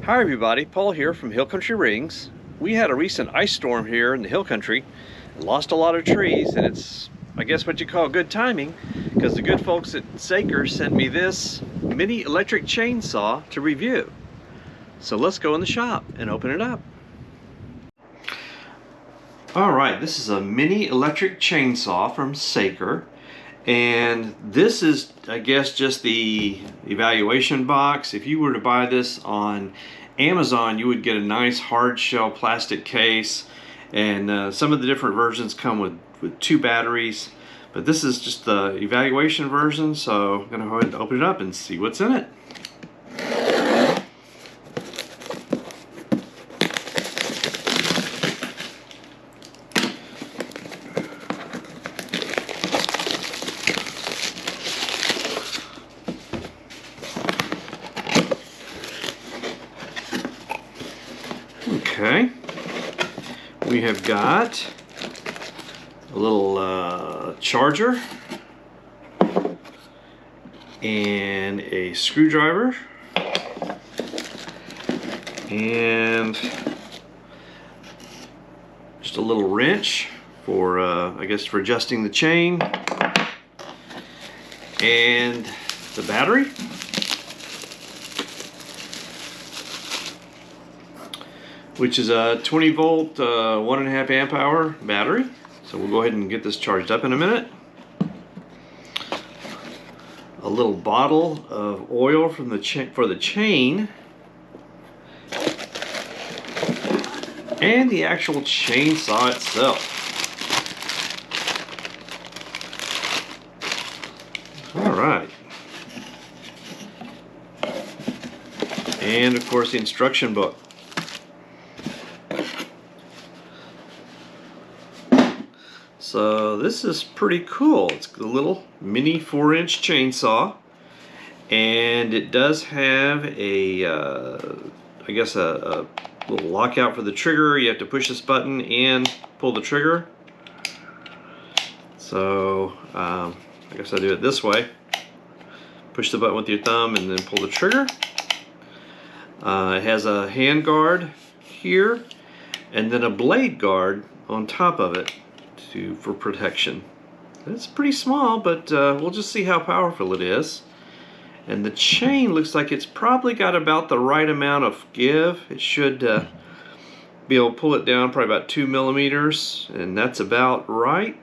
Hi everybody, Paul here from Hill Country Rings. We had a recent ice storm here in the Hill Country and lost a lot of trees, and it's, I guess, what you call good timing, because the good folks at Saker sent me this mini electric chainsaw to review. So let's go in the shop and open it up. Alright, this is a mini electric chainsaw from Saker. And this is, I guess, just the evaluation box. If you were to buy this on Amazon, you would get a nice hard shell plastic case, and some of the different versions come with 2 batteries, but this is just the evaluation version, so I'm going to go ahead and open it up and see what's in it. Okay, we have got a little charger and a screwdriver and just a little wrench for I guess for adjusting the chain, and the battery, which is a 20 volt 1.5 amp hour battery. So we'll go ahead and get this charged up in a minute. A little bottle of oil from for the chain, and the actual chainsaw itself. All right, and of course the instruction book. So this is pretty cool. It's a little mini 4-inch chainsaw, and it does have a, I guess a little lockout for the trigger. You have to push this button and pull the trigger. So I guess I do it this way. Push the button with your thumb and then pull the trigger. It has a hand guard here, and then a blade guard on top of it for protection. It's pretty small, but we'll just see how powerful it is. And the chain looks like it's probably got about the right amount of give. It should be able to pull it down probably about 2 millimeters, and that's about right.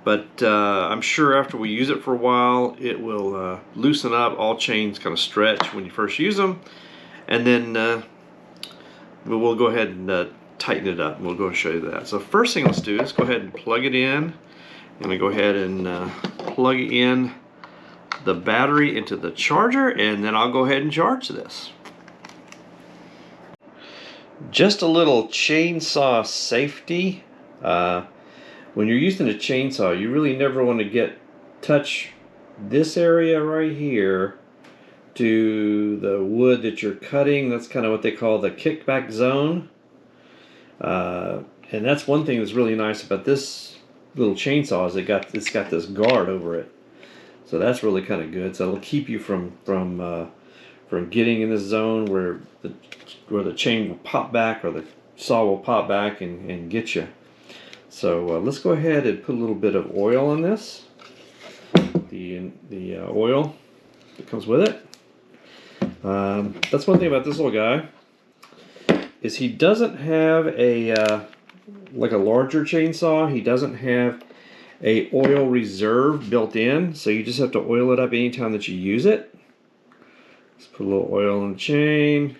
But I'm sure after we use it for a while, it will loosen up. All chains kind of stretch when you first use them, and then we'll go ahead and tighten it up, and we'll go and show you that. So first thing let's do is go ahead and plug it in. I'm going to go ahead and plug in the battery into the charger, and then I'll go ahead and charge this. Just a little chainsaw safety. When you're using a chainsaw, you really never want to touch this area right here to the wood that you're cutting. That's kind of what they call the kickback zone. And that's one thing that's really nice about this little chainsaw, is it's got this guard over it. So that's really kind of good. So it'll keep you from getting in this zone where the chain will pop back, or the saw will pop back and get you. So let's go ahead and put a little bit of oil on this. The oil that comes with it. That's one thing about this little guy, is he doesn't have a like a larger chainsaw. He doesn't have a oil reserve built in, so you just have to oil it up anytime that you use it. Let's put a little oil in the chain,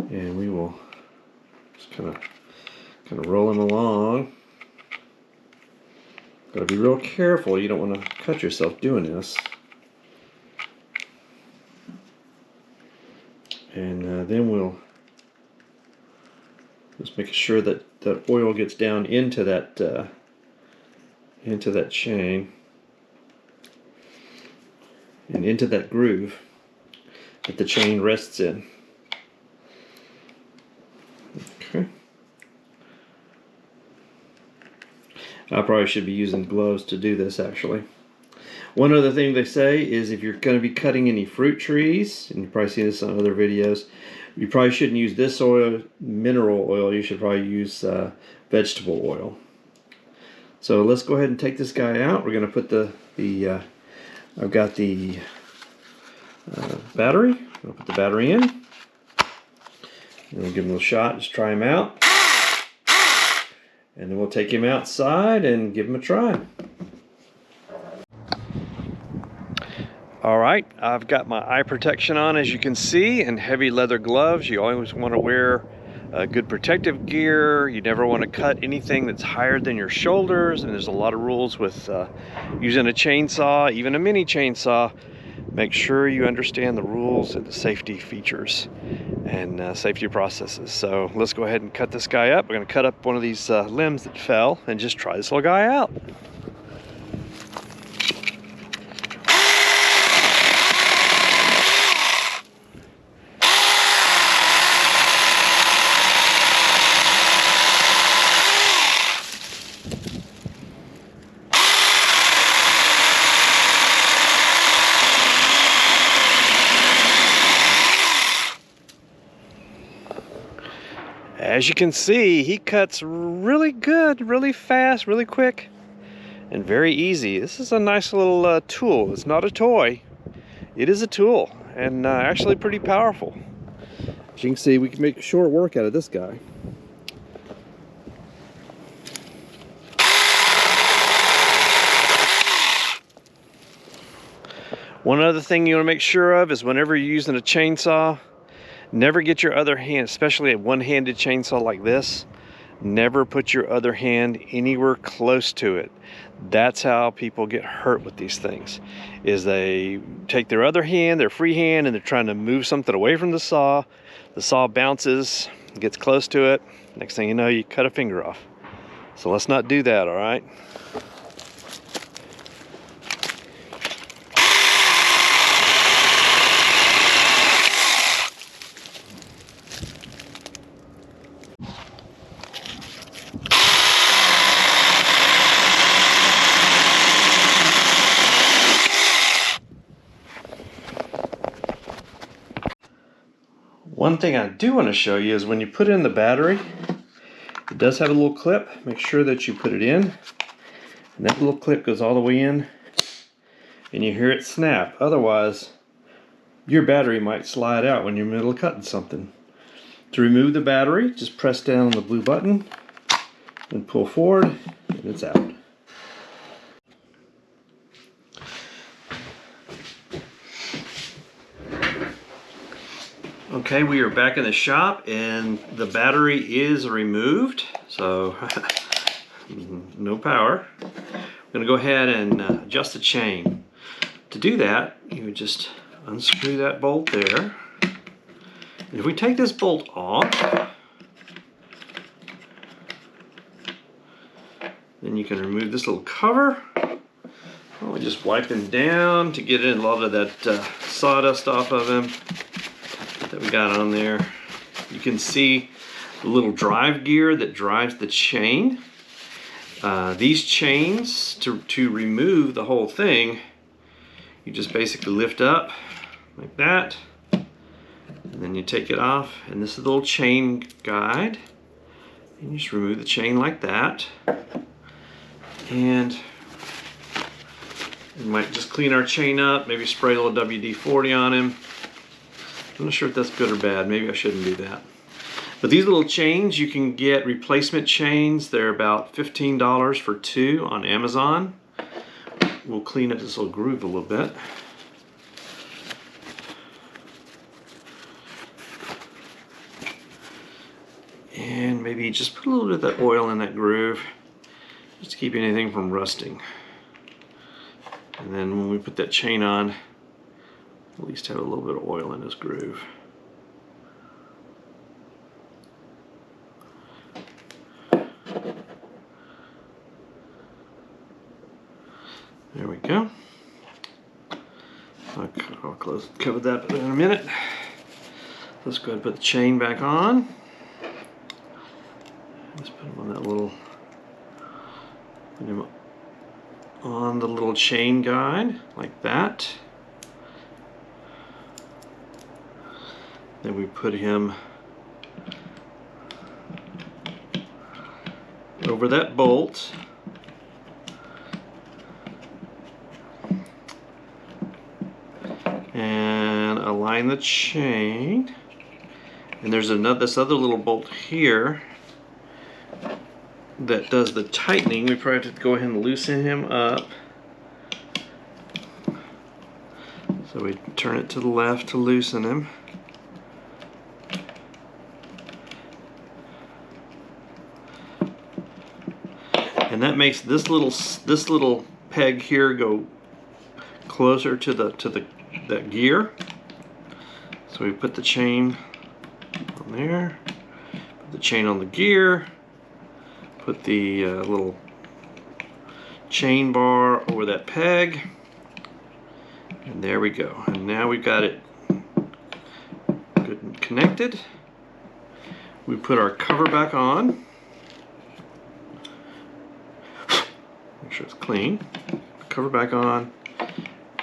and we will just kind of roll him along. Got to be real careful. You don't want to cut yourself doing this. And then we'll just make sure that the oil gets down into that chain and into that groove that the chain rests in. Okay. I probably should be using gloves to do this, actually. One other thing they say is if you're going to be cutting any fruit trees, and you've probably seen this on other videos, you probably shouldn't use this oil, mineral oil. You should probably use vegetable oil. So let's go ahead and take this guy out. We're going to put I've got the battery. I'll put the battery in. And we'll give him a shot. Just try him out. And then we'll take him outside and give him a try. Alright, I've got my eye protection on, as you can see, and heavy leather gloves. You always want to wear good protective gear. You never want to cut anything that's higher than your shoulders, and there's a lot of rules with using a chainsaw, even a mini chainsaw. Make sure you understand the rules and the safety features and safety processes. So let's go ahead and cut this guy up. We're going to cut up one of these limbs that fell and just try this little guy out. As you can see, he cuts really good, really fast, really quick, and very easy. This is a nice little tool. It's not a toy. It is a tool, and actually pretty powerful. As you can see, we can make short work out of this guy. One other thing you want to make sure of is whenever you're using a chainsaw, never get your other hand, especially a one-handed chainsaw like this, never put your other hand anywhere close to it. That's how people get hurt with these things, is they take their other hand, their free hand, and they're trying to move something away from the saw. The saw bounces, gets close to it. Next thing you know, you cut a finger off. So let's not do that, all right? One thing I do want to show you is when you put in the battery, it does have a little clip. Make sure that you put it in, and that little clip goes all the way in, and you hear it snap. Otherwise, your battery might slide out when you're in the middle of cutting something. To remove the battery, just press down on the blue button and pull forward, and it's out. Okay, we are back in the shop and the battery is removed, so no power. I'm going to go ahead and adjust the chain. To do that, you would just unscrew that bolt there. And if we take this bolt off, then you can remove this little cover. We're just wiping down to get a lot of that sawdust off of him that we got on there. You can see the little drive gear that drives the chain. These chains, to remove the whole thing, you just basically lift up like that, and then you take it off, and this is the little chain guide, and you just remove the chain like that, and we might just clean our chain up, maybe spray a little WD-40 on him. I'm not sure if that's good or bad. Maybe I shouldn't do that. But these little chains, you can get replacement chains. They're about $15 for 2 on Amazon. We'll clean up this little groove a little bit. And maybe just put a little bit of that oil in that groove, just to keep anything from rusting. And then when we put that chain on, at least have a little bit of oil in this groove. There we go. I'll cover that in a minute. Let's go ahead and put the chain back on. Let's put him on that little, put him on the little chain guide like that. Then we put him over that bolt. And align the chain. And there's this other little bolt here that does the tightening. We probably have to go ahead and loosen him up. So we turn it to the left to loosen him. And that makes this little peg here go closer to that gear. So we put the chain on there, put the chain on the gear, put the little chain bar over that peg, and there we go. And now we've got it good and connected. We put our cover back on. Make sure it's clean. Cover back on,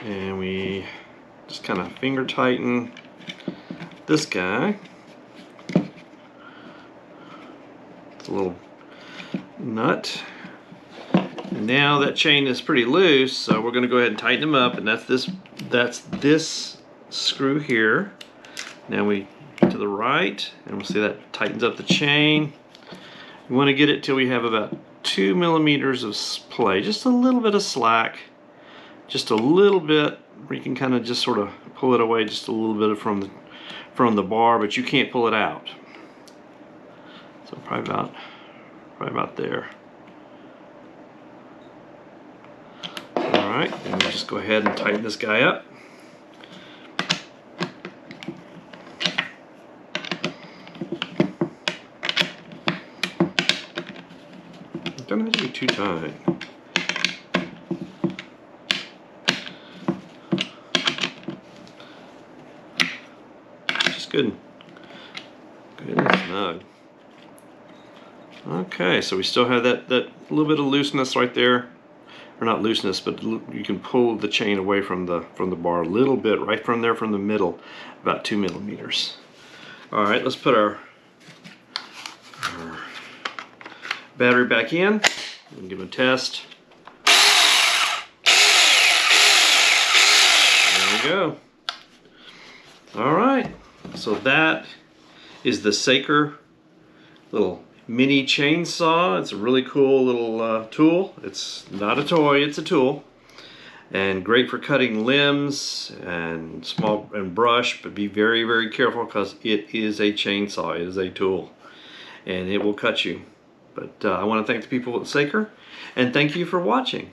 and we just kind of finger tighten this guy. It's a little nut. And now that chain is pretty loose, so we're going to go ahead and tighten them up, and that's this screw here. Now we to the right, and we'll see that tightens up the chain. We want to get it till we have about 2 millimeters of play, just a little bit of slack, just a little bit where you can kind of just sort of pull it away just a little bit from the bar, but you can't pull it out. So probably about there. All right, and we'll just go ahead and tighten this guy up. Don't have to be too tight. Just good and snug. Okay, so we still have that little bit of looseness right there, or not looseness, but you can pull the chain away from the bar a little bit, right from there, from the middle, about 2 millimeters. All right, let's put our battery back in and give it a test. There we go. All right, so that is the Saker little mini chainsaw. It's a really cool little tool. It's not a toy, it's a tool, and great for cutting limbs and small and brush, but be very, very careful because it is a chainsaw. It is a tool, and it will cut you. But I want to thank the people at Saker, and thank you for watching.